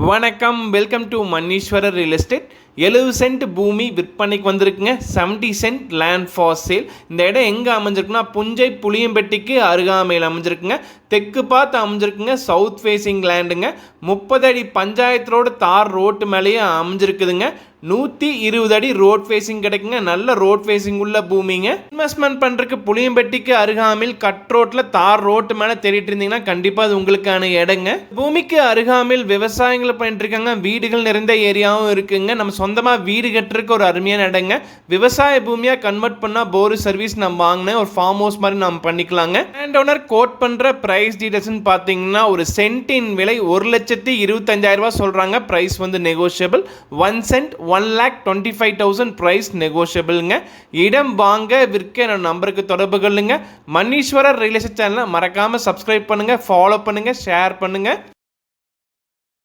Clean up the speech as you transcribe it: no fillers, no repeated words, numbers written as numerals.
வணக்கம், welcome to Manneeswarar real estate. 70 cent பூமி விற்பனைக்கு வந்திருக்குங்க. 70 சென்ட் லேண்ட் ஃபார் சேல். இந்த இடம் எங்கே அமைஞ்சிருக்குன்னா புஞ்சை புளியம்பட்டிக்கு அருகாமையில் அமைஞ்சிருக்குங்க. தெற்கு பார்த்து அமைஞ்சிருக்குங்க. South facing லேண்டுங்க. 30 அடி பஞ்சாயத்து ரோடு தார் ரோட்டு மேலேயே அமைஞ்சிருக்குதுங்க. 120 அடி ரோட் ஃபேஸிங் கிடைக்குங்க. நல்ல ரோட் ஃபேஸிங் உள்ள பூமிங்க. இன்வெஸ்ட்மெண்ட் பண்ணுறதுக்கு புளியம்பட்டிக்கு அருகாமையில் கட் ரோட்டில் தார் ரோட்டு மேலே தேடிட்டு இருந்தீங்கன்னா கண்டிப்பாக அது உங்களுக்கான இடங்க. பூமிக்கு அருகாமையில் விவசாயங்களை பண்ணிட்டு இருக்காங்க. வீடுகள் நிறைந்த ஏரியாவும் இருக்குங்க. நம்ம சொந்தமாக வீடு கட்டுறதுக்கு ஒரு அருமையான இடங்க. விவசாய பூமியாக கன்வெர்ட் பண்ணால் போர் சர்வீஸ் நம்ம வாங்கினேன் ஒரு ஃபார்ம் ஹவுஸ் மாதிரி நம்ம பண்ணிக்கலாங்க. லேண்ட் ஓனர் கோட் பண்ணுற ப்ரைஸ் டீடைல்ஸ்னு பார்த்தீங்கன்னா ஒரு சென்ட்டின் விலை 1,25,000 சொல்கிறாங்க. ப்ரைஸ் வந்து நெகோஷியபிள். 1 send 1,25,000 price நெகோஷியபிள்ங்க. இடம் வாங்க விற்க என்னோட நம்பருக்கு தொடர்பு கொள்ளுங்க. மன்னீஸ்வரர் ரியல் எஸ்டேட் சேனலை மறக்காமல் சப்ஸ்கிரைப் பண்ணுங்கள், ஃபாலோ பண்ணுங்கள், ஷேர் பண்ணுங்கள்.